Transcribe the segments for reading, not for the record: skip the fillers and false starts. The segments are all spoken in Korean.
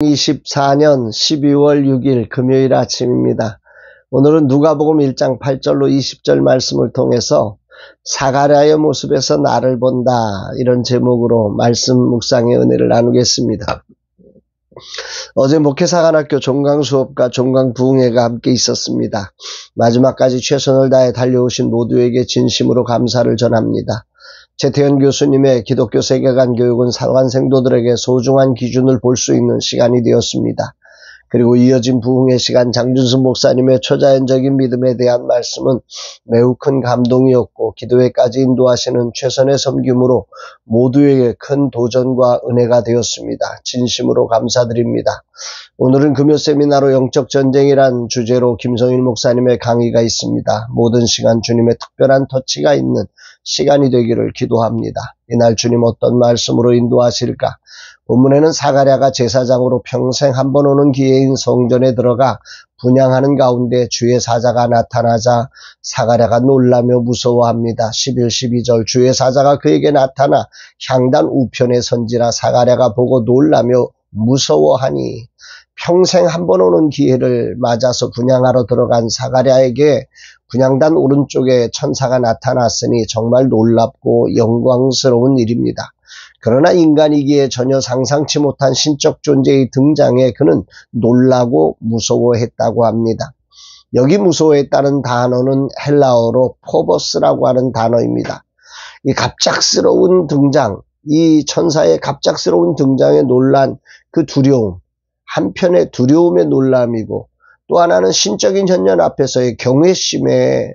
2024년 12월 6일 금요일 아침입니다. 오늘은 누가복음 1장 8절로 20절 말씀을 통해서 사가랴의 모습에서 나를 본다, 이런 제목으로 말씀 묵상의 은혜를 나누겠습니다. 어제 목회사관학교 종강 수업과 종강 부흥회가 함께 있었습니다. 마지막까지 최선을 다해 달려오신 모두에게 진심으로 감사를 전합니다. 최태현 교수님의 기독교 세계관 교육은 살아간 생도들에게 소중한 기준을 볼 수 있는 시간이 되었습니다. 그리고 이어진 부흥의 시간, 장준수 목사님의 초자연적인 믿음에 대한 말씀은 매우 큰 감동이었고, 기도회까지 인도하시는 최선의 섬김으로 모두에게 큰 도전과 은혜가 되었습니다. 진심으로 감사드립니다. 오늘은 금요 세미나로 영적 전쟁이란 주제로 김성일 목사님의 강의가 있습니다. 모든 시간 주님의 특별한 터치가 있는 시간이 되기를 기도합니다. 이날 주님 어떤 말씀으로 인도하실까? 본문에는 사가랴가 제사장으로 평생 한 번 오는 기회인 성전에 들어가 분향하는 가운데 주의 사자가 나타나자 사가랴가 놀라며 무서워합니다. 11, 12절 주의 사자가 그에게 나타나 향단 우편에 선지라 사가랴가 보고 놀라며 무서워하니, 평생 한 번 오는 기회를 맞아서 분향하러 들어간 사가랴에게 분향단 오른쪽에 천사가 나타났으니 정말 놀랍고 영광스러운 일입니다. 그러나 인간이기에 전혀 상상치 못한 신적 존재의 등장에 그는 놀라고 무서워했다고 합니다. 여기 무서워했다는 단어는 헬라어로 포버스라고 하는 단어입니다. 이 갑작스러운 등장, 이 천사의 갑작스러운 등장에 놀란 그 두려움, 한편의 두려움의 놀람이고, 또 하나는 신적인 현현 앞에서의 경외심의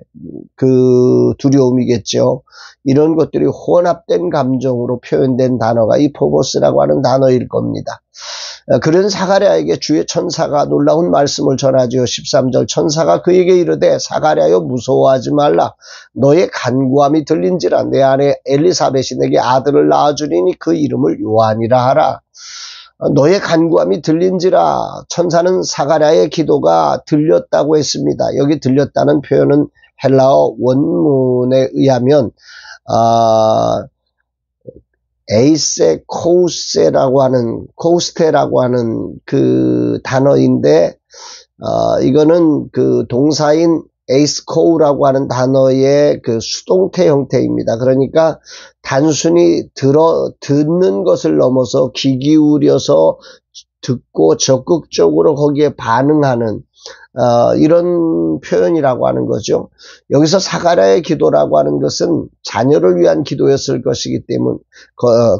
그 두려움이겠죠. 이런 것들이 혼합된 감정으로 표현된 단어가 이 포보스라고 하는 단어일 겁니다. 그런 사가랴에게 주의 천사가 놀라운 말씀을 전하지요. 13절 천사가 그에게 이르되 사가랴여 무서워하지 말라. 너의 간구함이 들린지라. 내 아내 엘리사벳이 내게 아들을 낳아주리니 그 이름을 요한이라 하라. 너의 간구함이 들린지라. 천사는 사가랴의 기도가 들렸다고 했습니다. 여기 들렸다는 표현은 헬라어 원문에 의하면 에이세 코우스테라고 하는 그 단어인데, 이거는 그 동사인 에이스코우라고 하는 단어의 그 수동태 형태입니다. 그러니까 단순히 듣는 것을 넘어서 귀 기울여서 듣고 적극적으로 거기에 반응하는 이런 표현이라고 하는 거죠. 여기서 사가랴의 기도라고 하는 것은 자녀를 위한 기도였을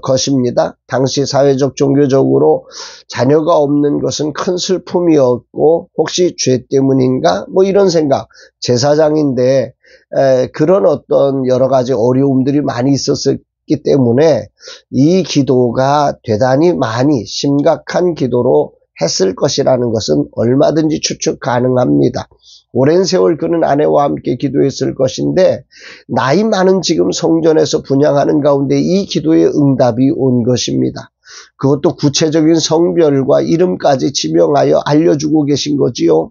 것입니다. 당시 사회적 종교적으로 자녀가 없는 것은 큰 슬픔이었고, 혹시 죄 때문인가? 뭐 이런 생각, 제사장인데 그런 어떤 여러 가지 어려움들이 많이 있었기 때문에 이 기도가 대단히 많이 심각한 기도로 했을 것이라는 것은 얼마든지 추측 가능합니다. 오랜 세월 그는 아내와 함께 기도했을 것인데, 나이 많은 지금 성전에서 분향하는 가운데 이 기도의 응답이 온 것입니다. 그것도 구체적인 성별과 이름까지 지명하여 알려주고 계신 거지요.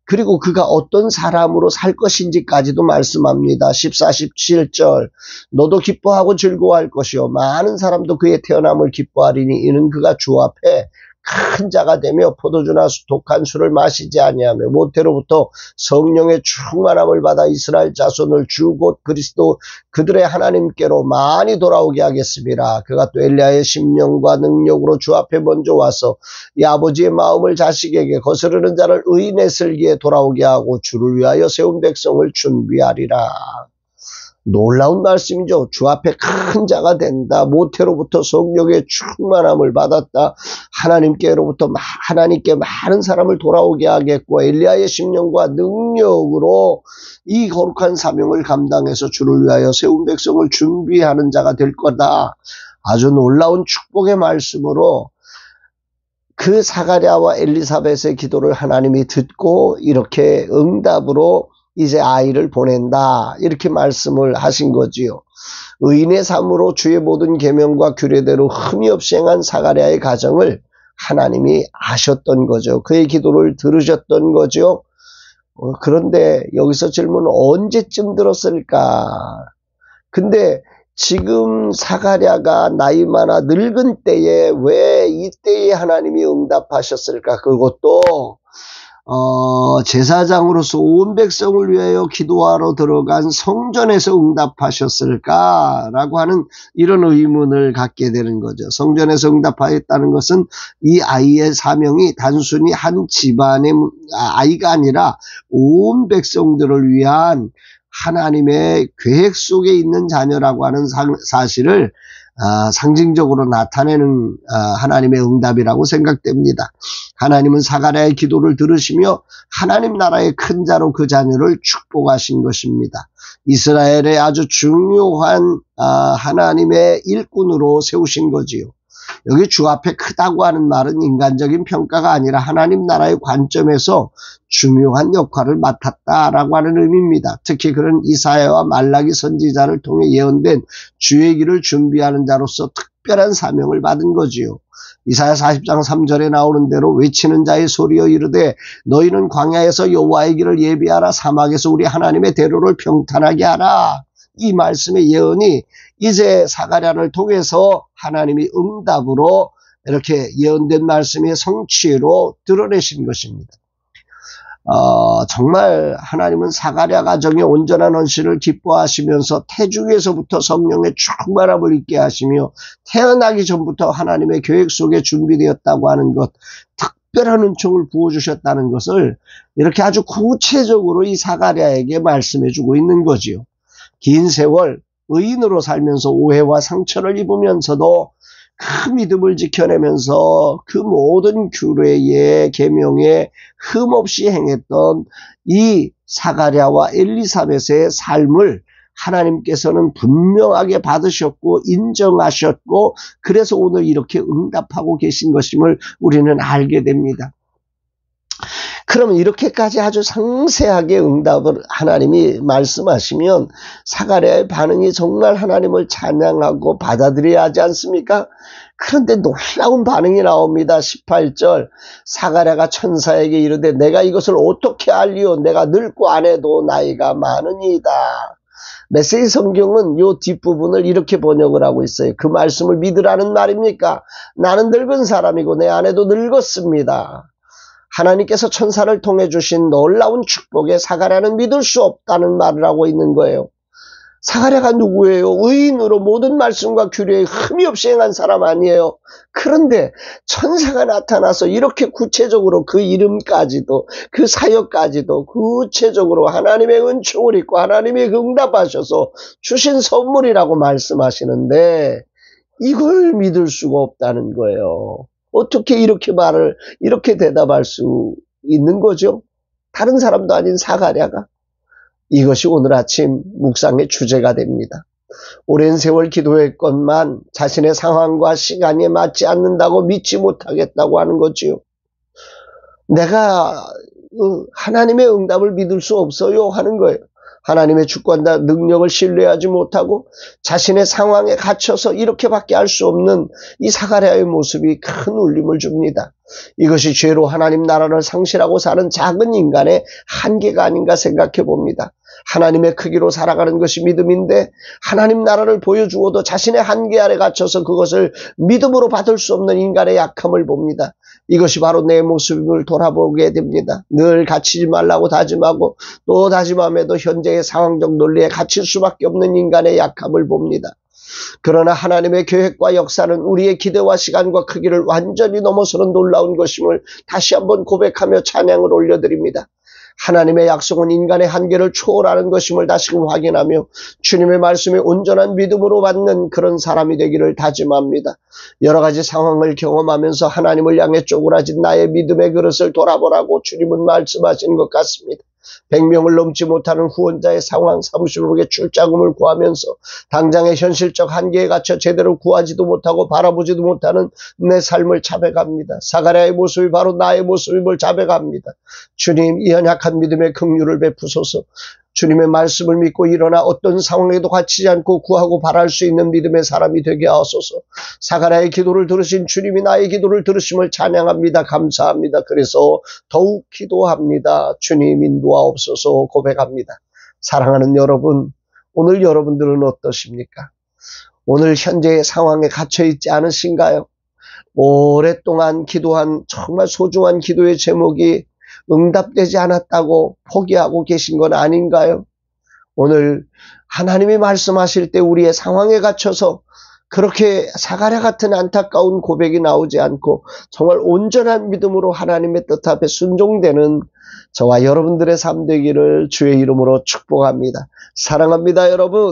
그리고 그가 어떤 사람으로 살 것인지까지도 말씀합니다. 14, 17절 너도 기뻐하고 즐거워할 것이요 많은 사람도 그의 태어남을 기뻐하리니 이는 그가 주 앞에 큰 자가 되며 포도주나 독한 술을 마시지 아니하며 모태로부터 성령의 충만함을 받아 이스라엘 자손을 주 곧 그리스도 그들의 하나님께로 많이 돌아오게 하겠습니다. 그가 또 엘리야의 심령과 능력으로 주 앞에 먼저 와서 이 아버지의 마음을 자식에게 거스르는 자를 의인의 슬기에 돌아오게 하고 주를 위하여 세운 백성을 준비하리라. 놀라운 말씀이죠. 주 앞에 큰 자가 된다. 모태로부터 성령의 충만함을 받았다. 하나님께 많은 사람을 돌아오게 하겠고, 엘리야의 심령과 능력으로 이 거룩한 사명을 감당해서 주를 위하여 세운 백성을 준비하는 자가 될 거다. 아주 놀라운 축복의 말씀으로 그 사가랴와 엘리사벳의 기도를 하나님이 듣고 이렇게 응답으로 이제 아이를 보낸다, 이렇게 말씀을 하신 거지요. 의인의 삶으로 주의 모든 계명과 규례대로 흠이 없이 행한 사가랴의 가정을 하나님이 아셨던 거죠. 그의 기도를 들으셨던 거죠. 그런데 여기서 질문은 언제쯤 들었을까? 근데 지금 사가랴가 나이 많아 늙은 때에 왜 이때에 하나님이 응답하셨을까? 그것도 제사장으로서 온 백성을 위하여 기도하러 들어간 성전에서 응답하셨을까라고 하는 이런 의문을 갖게 되는 거죠. 성전에서 응답하였다는 것은 이 아이의 사명이 단순히 한 집안의 아이가 아니라 온 백성들을 위한 하나님의 계획 속에 있는 자녀라고 하는 사실을 상징적으로 나타내는 하나님의 응답이라고 생각됩니다. 하나님은 사가랴의 기도를 들으시며 하나님 나라의 큰 자로 그 자녀를 축복하신 것입니다. 이스라엘의 아주 중요한 하나님의 일꾼으로 세우신 거지요. 여기 주 앞에 크다고 하는 말은 인간적인 평가가 아니라 하나님 나라의 관점에서 중요한 역할을 맡았다라고 하는 의미입니다. 특히 그런 이사야와 말라기 선지자를 통해 예언된 주의 길을 준비하는 자로서 특별한 사명을 받은 거지요. 이사야 40장 3절에 나오는 대로 외치는 자의 소리여 이르되 너희는 광야에서 여호와의 길을 예비하라 사막에서 우리 하나님의 대로를 평탄하게 하라. 이 말씀의 예언이 이제 사가랴를 통해서 하나님이 응답으로 이렇게 예언된 말씀의 성취로 드러내신 것입니다. 정말 하나님은 사가랴 가정의 온전한 헌신을 기뻐하시면서 태중에서부터 성령의 충만함을 있게 하시며 태어나기 전부터 하나님의 계획 속에 준비되었다고 하는 것, 특별한 은총을 부어주셨다는 것을 이렇게 아주 구체적으로 이 사가랴에게 말씀해주고 있는 거지요. 긴 세월 의인으로 살면서 오해와 상처를 입으면서도 그 믿음을 지켜내면서 그 모든 규례의 계명에 흠없이 행했던 이 사가랴와 엘리사벳의 삶을 하나님께서는 분명하게 받으셨고 인정하셨고 그래서 오늘 이렇게 응답하고 계신 것임을 우리는 알게 됩니다. 그러면 이렇게까지 아주 상세하게 응답을 하나님이 말씀하시면 사가랴의 반응이 정말 하나님을 찬양하고 받아들여야 하지 않습니까? 그런데 놀라운 반응이 나옵니다. 18절 사가랴가 천사에게 이르되 내가 이것을 어떻게 알리오 내가 늙고 안 해도 나이가 많으니이다. 메시지 성경은 이 뒷부분을 이렇게 번역을 하고 있어요. 그 말씀을 믿으라는 말입니까? 나는 늙은 사람이고 내 아내도 늙었습니다. 하나님께서 천사를 통해 주신 놀라운 축복에 사가랴는 믿을 수 없다는 말을 하고 있는 거예요. 사가랴가 누구예요? 의인으로 모든 말씀과 규례에 흠이 없이 행한 사람 아니에요. 그런데 천사가 나타나서 이렇게 구체적으로 그 이름까지도 그 사역까지도 구체적으로 하나님의 은총을 입고 하나님이 응답하셔서 주신 선물이라고 말씀하시는데 이걸 믿을 수가 없다는 거예요. 어떻게 이렇게 대답할 수 있는 거죠? 다른 사람도 아닌 사가랴가. 이것이 오늘 아침 묵상의 주제가 됩니다. 오랜 세월 기도했건만 자신의 상황과 시간에 맞지 않는다고 믿지 못하겠다고 하는 거지요. 내가 하나님의 응답을 믿을 수 없어요 하는 거예요. 하나님의 주권과 능력을 신뢰하지 못하고 자신의 상황에 갇혀서 이렇게밖에 할 수 없는 이 사가랴의 모습이 큰 울림을 줍니다. 이것이 죄로 하나님 나라를 상실하고 사는 작은 인간의 한계가 아닌가 생각해 봅니다. 하나님의 크기로 살아가는 것이 믿음인데 하나님 나라를 보여주어도 자신의 한계 아래 갇혀서 그것을 믿음으로 받을 수 없는 인간의 약함을 봅니다. 이것이 바로 내 모습을 돌아보게 됩니다. 늘 갇히지 말라고 다짐하고 또 다짐함에도 현재의 상황적 논리에 갇힐 수밖에 없는 인간의 약함을 봅니다. 그러나 하나님의 계획과 역사는 우리의 기대와 시간과 크기를 완전히 넘어서는 놀라운 것임을 다시 한번 고백하며 찬양을 올려드립니다. 하나님의 약속은 인간의 한계를 초월하는 것임을 다시금 확인하며 주님의 말씀에 온전한 믿음으로 받는 그런 사람이 되기를 다짐합니다. 여러 가지 상황을 경험하면서 하나님을 향해 쪼그라진 나의 믿음의 그릇을 돌아보라고 주님은 말씀하신 것 같습니다. 100명을 넘지 못하는 후원자의 상황 사무실국의 출자금을 구하면서 당장의 현실적 한계에 갇혀 제대로 구하지도 못하고 바라보지도 못하는 내 삶을 자백합니다. 사가랴의 모습이 바로 나의 모습임을 자백합니다. 주님 이 연약한 믿음의 긍휼을 베푸소서. 주님의 말씀을 믿고 일어나 어떤 상황에도 갇히지 않고 구하고 바랄 수 있는 믿음의 사람이 되게 하소서. 사가랴의 기도를 들으신 주님이 나의 기도를 들으심을 찬양합니다. 감사합니다. 그래서 더욱 기도합니다. 주님 인도하옵소서 고백합니다. 사랑하는 여러분, 오늘 여러분들은 어떠십니까? 오늘 현재의 상황에 갇혀 있지 않으신가요? 오랫동안 기도한 정말 소중한 기도의 제목이 응답되지 않았다고 포기하고 계신 건 아닌가요? 오늘 하나님이 말씀하실 때 우리의 상황에 갇혀서 그렇게 사가랴 같은 안타까운 고백이 나오지 않고 정말 온전한 믿음으로 하나님의 뜻 앞에 순종되는 저와 여러분들의 삶 되기를 주의 이름으로 축복합니다. 사랑합니다, 여러분.